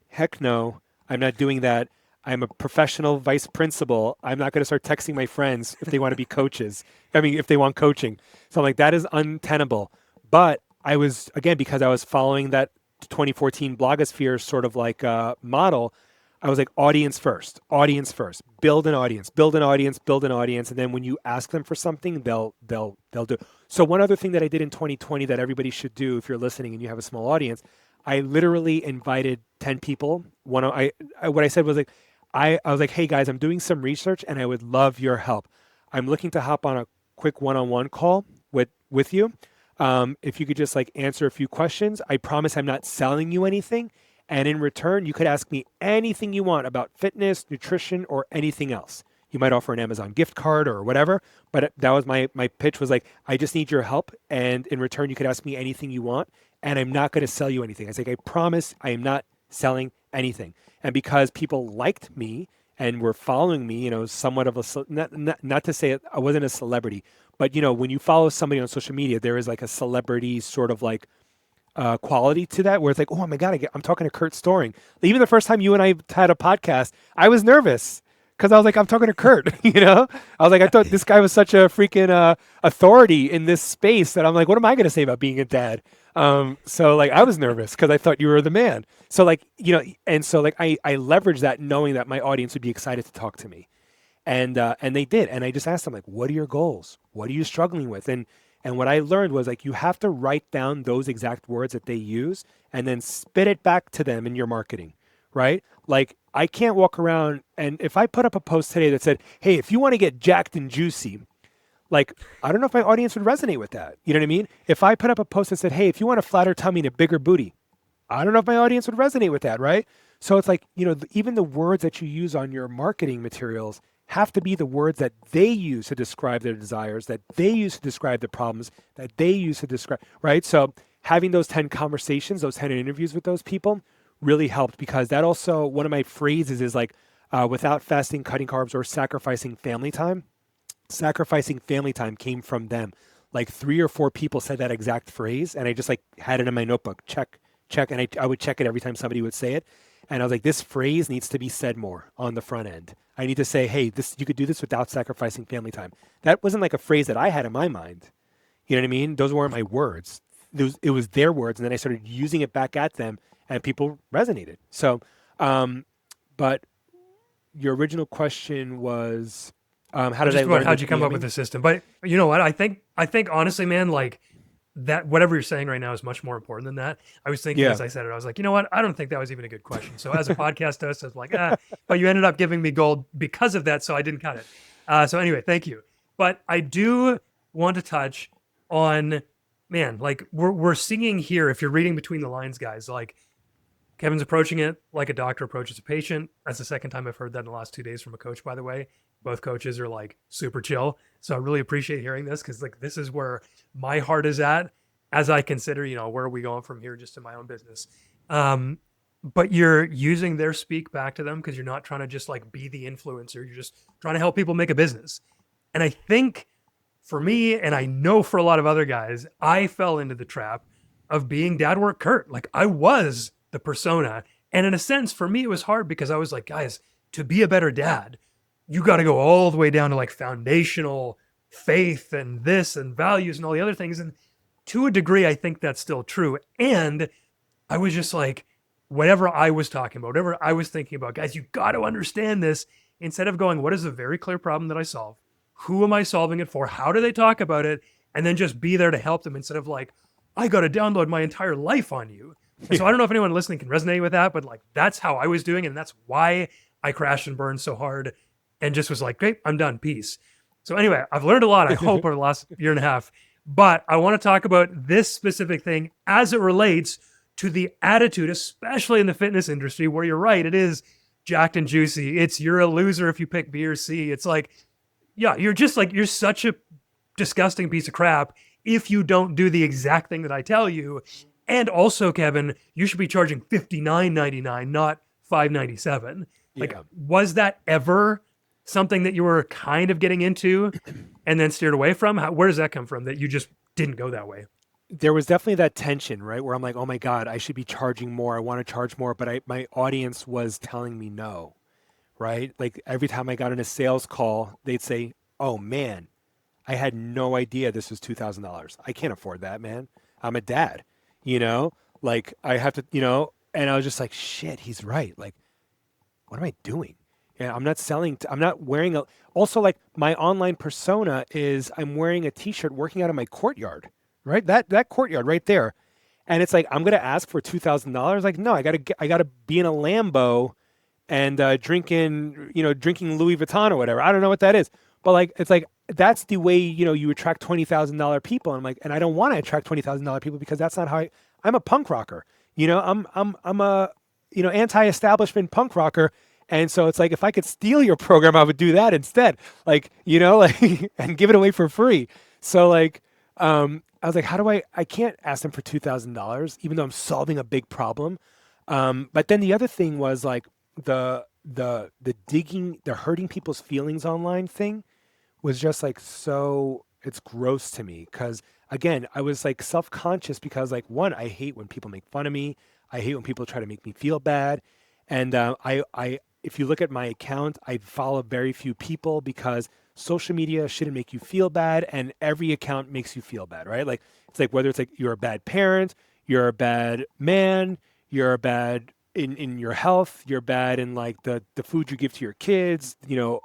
heck no, I'm not doing that. I'm a professional vice principal. I'm not going to start texting my friends if they want to be coaches. I mean, if they want coaching. So I'm like, that is untenable. But I was, again, because I was following that 2014 blogosphere sort of like model, I was like, audience first, build an audience. And then when you ask them for something, they'll do. So one other thing that I did in 2020 that everybody should do if you're listening and you have a small audience, I literally invited 10 people. What I said was like, I was like, hey guys, I'm doing some research and I would love your help. I'm looking to hop on a quick one-on-one call with you. If you could just like answer a few questions, I promise I'm not selling you anything. And in return, you could ask me anything you want about fitness, nutrition, or anything else. You might offer an Amazon gift card or whatever, but that was my pitch was like, I just need your help. And in return, you could ask me anything you want. And I'm not going to sell you anything. I was like, I promise I am not selling anything. And because people liked me and were following me, somewhat of not to say I wasn't a celebrity, but when you follow somebody on social media, there is like a celebrity sort of like quality to that, where it's like, oh my God, I'm talking to Kurt Storing. Even the first time you and I had a podcast, I was nervous because I was like, I'm talking to Kurt, I was like, I thought this guy was such a freaking authority in this space that I'm like, what am I going to say about being a dad? So like, I was nervous because I thought you were the man. So like, and so like, I leveraged that knowing that my audience would be excited to talk to me. And they did. And I just asked them like, what are your goals? What are you struggling with? And what I learned was like, you have to write down those exact words that they use and then spit it back to them in your marketing, right? Like I can't walk around, and if I put up a post today that said, hey, if you want to get jacked and juicy, like, I don't know if my audience would resonate with that. You know what I mean? If I put up a post that said, hey, if you want a flatter tummy and a bigger booty, I don't know if my audience would resonate with that, right? So it's like, even the words that you use on your marketing materials have to be the words that they use to describe their desires, that they use to describe the problems, that they use to describe, right? So having those 10 conversations, those 10 interviews with those people really helped, because that also, one of my phrases is like, without fasting, cutting carbs, or sacrificing family time came from them. like 3 or 4 people said that exact phrase, and I just like had it in my notebook, check, check, and I would check it every time somebody would say it, and I was like, this phrase needs to be said more on the front end. I need to say, hey, this you could do this without sacrificing family time. That wasn't like a phrase that I had in my mind. You know what I mean? Those weren't my words. It was their words, and then I started using it back at them, and people resonated. So, but your original question was, how did I Just about learn the how'd you come up with DMing? the system. But you know what? I think honestly, man, like that whatever you're saying right now is much more important than that. I was thinking Yeah. as I said it, I was like, you know what? I don't think that was even a good question. So as a podcast host, I was like, but you ended up giving me gold because of that, so I didn't cut it. So anyway, thank you. But I do want to touch on, man, like we're seeing here, if you're reading between the lines, guys, like Kevin's approaching it like a doctor approaches a patient. That's the second time I've heard that in the last 2 days from a coach, by the way. Both coaches are like super chill. So I really appreciate hearing this because like this is where my heart is at as I consider, where are we going from here just in my own business. But you're using their speak back to them because you're not trying to just like be the influencer. You're just trying to help people make a business. And I think for me, and I know for a lot of other guys, I fell into the trap of being dad work Kurt. Like I was the persona. And in a sense, for me, it was hard because I was like, guys, to be a better dad, you got to go all the way down to like foundational faith and this and values and all the other things. And to a degree, I think that's still true. And I was just like, whatever I was talking about, whatever I was thinking about, guys, you got to understand this. Instead of going, what is a very clear problem that I solve? Who am I solving it for? How do they talk about it? And then just be there to help them instead of like, I got to download my entire life on you. And so I don't know if anyone listening can resonate with that, but like that's how I was doing it. And that's why I crashed and burned so hard and just was like, great, I'm done. Peace. So anyway, I've learned a lot, I hope, over the last year and a half. But I want to talk about this specific thing as it relates to the attitude, especially in the fitness industry, where you're right, it is jacked and juicy. It's you're a loser if you pick B or C. It's like, yeah, you're just like, you're such a disgusting piece of crap if you don't do the exact thing that I tell you. And also, Kevin, you should be charging $59.99, not $5.97. Like, Yeah. was that ever something that you were kind of getting into and then steered away from? Where does that come from that you just didn't go that way? There was definitely that tension, right? Where I'm like, oh my God, I should be charging more. I want to charge more, but my audience was telling me no, right? Like every time I got in a sales call, they'd say, oh man, I had no idea this was $2,000. I can't afford that, man. I'm a dad, you know, like I have to, and I was just like, shit, he's right. Like, what am I doing? Yeah, I'm not selling. I'm not wearing a. Also, like my online persona is, I'm wearing a T-shirt, working out in my courtyard, right? That courtyard right there, and it's like I'm gonna ask for $2,000. Like, no, I gotta be in a Lambo, and drinking Louis Vuitton or whatever. I don't know what that is, but like it's like that's the way you attract $20,000 people. And I'm like, and I don't want to attract $20,000 people because that's not how I'm a punk rocker. I'm a anti-establishment punk rocker. And so it's like, if I could steal your program, I would do that instead, like, like, and give it away for free. So like, I was like, I can't ask them for $2,000, even though I'm solving a big problem. But then the other thing was like the digging, the hurting people's feelings online thing was just like, so it's gross to me. Cause again, I was like self-conscious because like, one, I hate when people make fun of me. I hate when people try to make me feel bad. And if you look at my account, I follow very few people because social media shouldn't make you feel bad, and every account makes you feel bad, right? Like it's like whether it's like you're a bad parent, you're a bad man, you're a bad in your health, you're bad in like the food you give to your kids,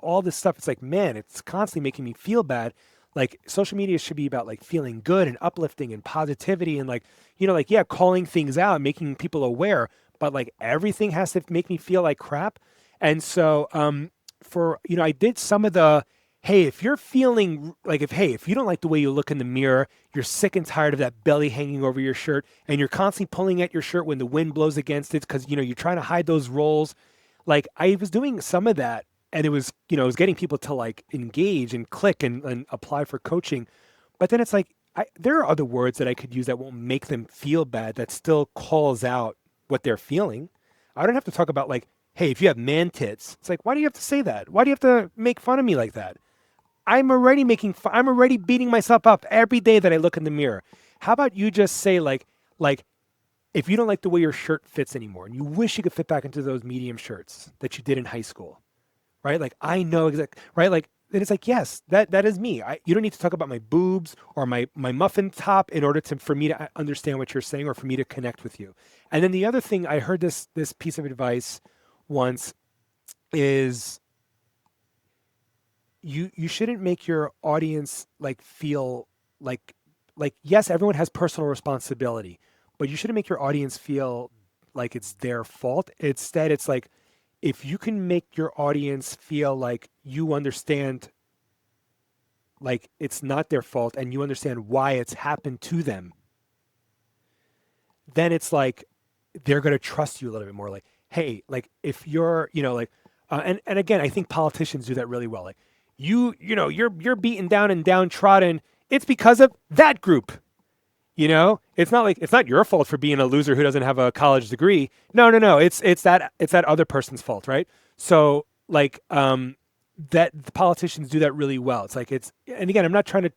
all this stuff. It's like, man, it's constantly making me feel bad. Like social media should be about like feeling good and uplifting and positivity and like, like, yeah, calling things out, making people aware, but like everything has to make me feel like crap. And so, I did some of hey, if you're feeling like, if you don't like the way you look in the mirror, you're sick and tired of that belly hanging over your shirt, and you're constantly pulling at your shirt when the wind blows against it because, you're trying to hide those rolls. Like I was doing some of that, and it was, it was getting people to like engage and click and apply for coaching. But then it's like, there are other words that I could use that won't make them feel bad, that still calls out what they're feeling. I don't have to talk about like, hey, if you have man tits, it's like, why do you have to say that? Why do you have to make fun of me like that? I'm already I'm already beating myself up every day that I look in the mirror. How about you just say like if you don't like the way your shirt fits anymore and you wish you could fit back into those medium shirts that you did in high school, right? Like I know exactly, right? Like then it's like, yes, that is me. You don't need to talk about my boobs or my muffin top in order to for me to understand what you're saying or for me to connect with you. And then the other thing I heard this piece of advice once is you shouldn't make your audience like feel like yes, everyone has personal responsibility, but you shouldn't make your audience feel like it's their fault. Instead, it's like if you can make your audience feel like you understand like it's not their fault and you understand why it's happened to them, then it's like they're going to trust you a little bit more. Like, hey, like if you're, and again, I think politicians do that really well. Like, you're beaten down and downtrodden. It's because of that group. It's not like it's not your fault for being a loser who doesn't have a college degree. No, no, no. It's that other person's fault, right? So like that the politicians do that really well. It's like and again, I'm not trying to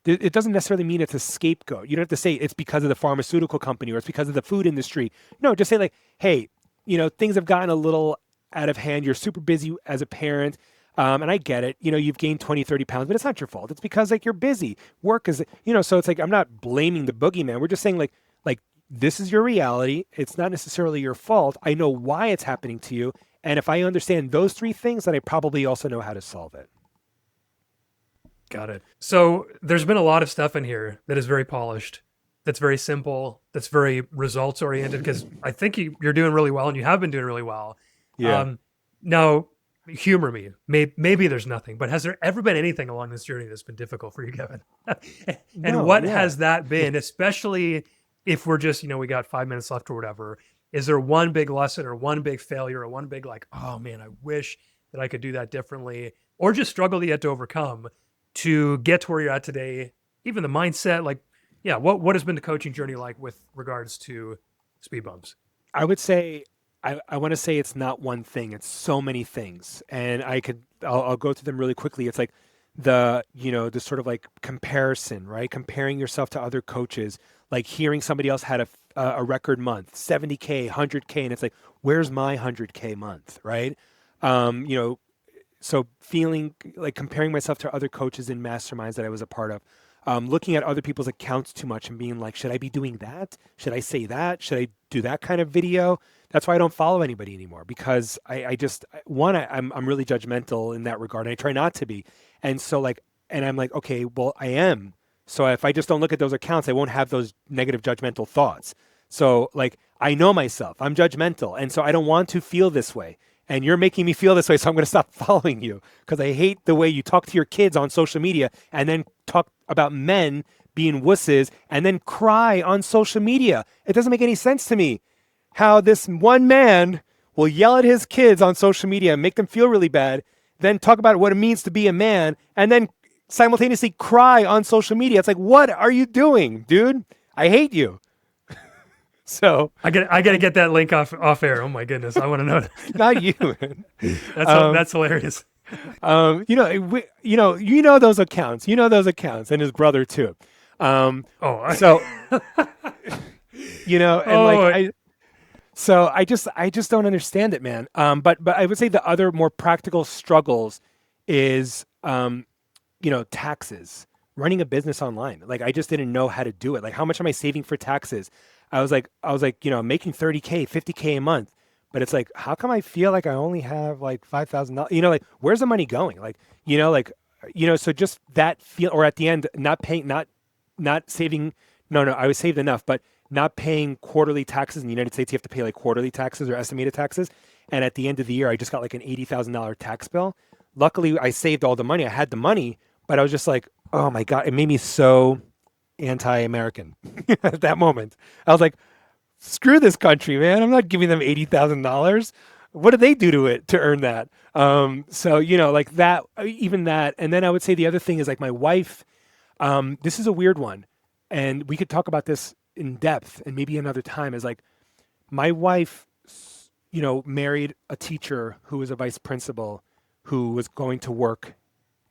it doesn't necessarily mean it's a scapegoat. You don't have to say it's because of the pharmaceutical company or it's because of the food industry. No, just say like, hey, things have gotten a little out of hand. You're super busy as a parent. And I get it, you've gained 20, 30 pounds, but it's not your fault. It's because like you're busy. Work is, so it's like, I'm not blaming the boogeyman. We're just saying like this is your reality. It's not necessarily your fault. I know why it's happening to you. And if I understand those three things, then I probably also know how to solve it. Got it. So there's been a lot of stuff in here that is very polished, that's very simple, that's very results oriented, because I think you're doing really well and you have been doing really well. Yeah. Now, humor me. Maybe there's nothing, but has there ever been anything along this journey that's been difficult for you, Kevin? And No, what yeah. has that been, especially if we're just, we got 5 minutes left or whatever? Is there one big lesson or one big failure or one big like, oh man, I wish that I could do that differently, or just struggle that you had to overcome to get to where you're at today? Even the mindset, like, yeah, what has been the coaching journey like with regards to speed bumps? I would say, I want to say it's not one thing. It's so many things. And I'll go through them really quickly. It's like the sort of like comparison, right? Comparing yourself to other coaches, like hearing somebody else had a record month, 70K, 100K. And it's like, where's my 100K month, right? So feeling like comparing myself to other coaches in masterminds that I was a part of, looking at other people's accounts too much and being like, should I be doing that? Should I say that? Should I do that kind of video? That's why I don't follow anybody anymore, because I'm really judgmental in that regard. And I try not to be. And so and I'm like, okay, well, I am. So if I just don't look at those accounts, I won't have those negative judgmental thoughts. So like, I know myself, I'm judgmental. And so I don't want to feel this way. And you're making me feel this way, so I'm going to stop following you, because I hate the way you talk to your kids on social media and then talk about men being wusses and then cry on social media. It doesn't make any sense to me how this one man will yell at his kids on social media and make them feel really bad, then talk about what it means to be a man, and then simultaneously cry on social media. It's like, what are you doing, dude? I hate you. So I gotta get that link off air. Oh my goodness, I want to know. not you, man. That's hilarious. Those accounts. You know those accounts, and his brother too. So and like I just don't understand it, man. But I would say the other more practical struggles is taxes. Running a business online. Like I just didn't know how to do it. Like how much am I saving for taxes? I was like, making 30K, 50K a month. But it's like, how come I feel like I only have like $5,000? Like where's the money going? So just that feel, or at the end, not paying, not saving. No, I was saved enough, but not paying quarterly taxes. In the United States, you have to pay like quarterly taxes or estimated taxes. And at the end of the year, I just got like an $80,000 tax bill. Luckily, I saved all the money. I had the money, but I was just like, oh my God, it made me so anti-American at that moment. I was like, screw this country, man. I'm not giving them $80,000. What did they do to it to earn that? Like that, even that. And then I would say the other thing is like my wife, this is a weird one. And we could talk about this in depth and maybe another time, is like my wife, married a teacher who was a vice principal who was going to work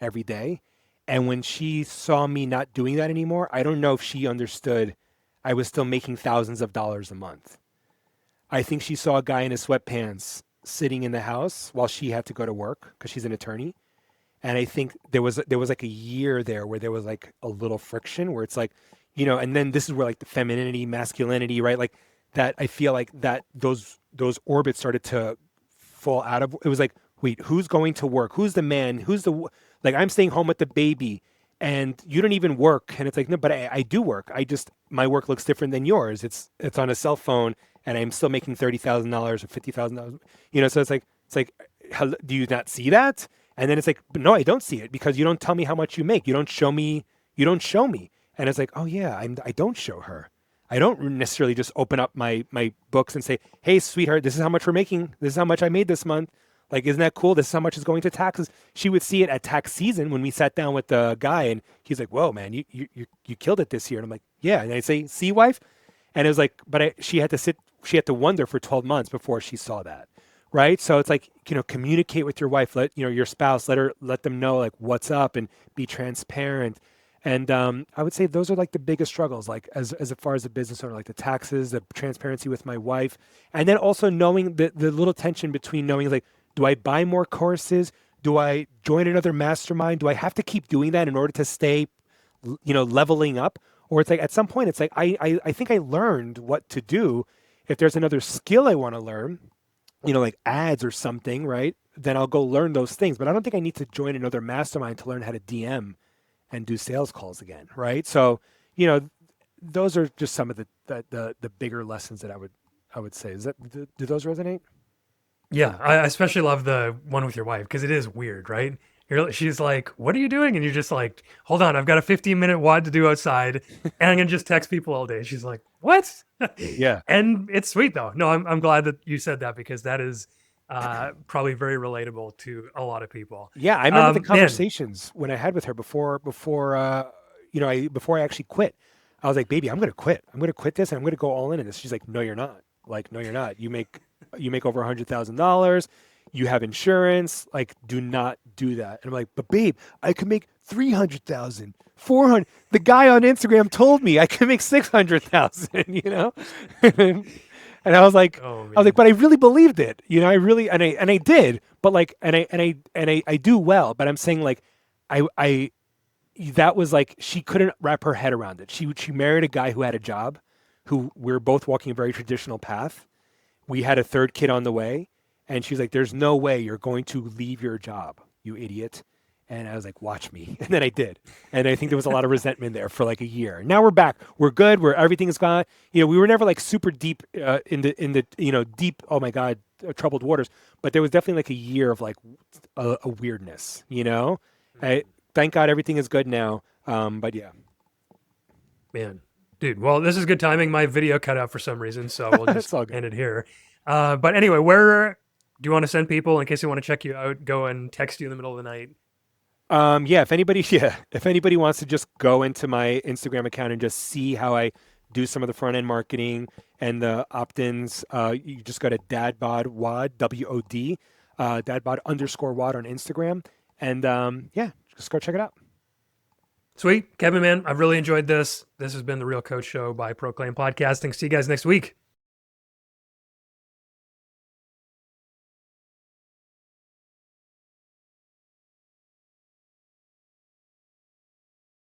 every day. And when she saw me not doing that anymore, I don't know if she understood I was still making thousands of dollars a month. I think she saw a guy in his sweatpants sitting in the house while she had to go to work because she's an attorney. And I think there was like a year there where there was like a little friction where it's like, and then this is where like the femininity, masculinity, right? Like that I feel like that those orbits started to fall out of. It was like, wait, who's going to work? Who's the man? Like I'm staying home with the baby and you don't even work. And it's like, no, but I do work. My work looks different than yours. It's on a cell phone and I'm still making $30,000 or $50,000. So it's like, do you not see that? And then it's like, but no, I don't see it because you don't tell me how much you make. You don't show me. You don't show me. And it's like, oh yeah, I don't show her. I don't necessarily just open up my books and say, hey, sweetheart, this is how much we're making. This is how much I made this month. Like, isn't that cool? This is how much is going to taxes. She would see it at tax season when we sat down with the guy, and he's like, whoa, man, you killed it this year. And I'm like, yeah. And I say, see, wife? And it was like, but she had to wonder for 12 months before she saw that. Right. So it's like, communicate with your wife, let, your spouse, let them know like what's up and be transparent. And I would say those are like the biggest struggles, like as far as a business owner, like the taxes, the transparency with my wife. And then also knowing the little tension between knowing like, do I buy more courses? Do I join another mastermind? Do I have to keep doing that in order to stay, leveling up? Or it's like at some point, it's like, I think I learned what to do. If there's another skill I want to learn, like ads or something, right? Then I'll go learn those things. But I don't think I need to join another mastermind to learn how to DM and do sales calls again, right? So, those are just some of the bigger lessons that I would say. Do those resonate? Yeah, I especially love the one with your wife because it is weird, right? She's like, "What are you doing?" And you're just like, "Hold on, I've got a 15-minute WOD to do outside, and I'm gonna just text people all day." She's like, "What?" Yeah. And it's sweet though. No, I'm glad that you said that because that is probably very relatable to a lot of people. Yeah, I remember the Man, conversations when I had with her before I actually quit. I was like, "Baby, I'm going to quit. I'm going to quit this and I'm going to go all in this." She's like, "No, you're not." Like, "No, you're not. You make over $100,000. You have insurance. Like, do not do that." And I'm like, "But babe, I could make 300,000, 400. The guy on Instagram told me I could make 600,000, And oh I was like, man, but I really believed it, I really, and I did, but like, and I do well, but I'm saying like, I, that was like, she couldn't wrap her head around it. She married a guy who had a job, who we're both walking a very traditional path. We had a third kid on the way, and she's like, there's no way you're going to leave your job, you idiot. And I was like, watch me. And then I did. And I think there was a lot of resentment there for like a year. Now we're back. We're good. Everything's gone. We were never like super deep in the deep, oh my God, troubled waters. But there was definitely like a year of like a weirdness. Thank God everything is good now. But yeah. man, dude. Well, this is good timing. My video cut out for some reason, so we'll It's just all good. end it here. But anyway, where do you want to send people in case they want to check you out? Go and text you in the middle of the night. Yeah, if anybody wants to just go into my Instagram account and just see how I do some of the front end marketing and the opt-ins, you just go to dadbodwad, WOD, dadbod_wad on Instagram. And yeah, just go check it out. Sweet. Kevin, man, I've really enjoyed this. This has been the Real Coach Show by Proclaim Podcasting. See you guys next week.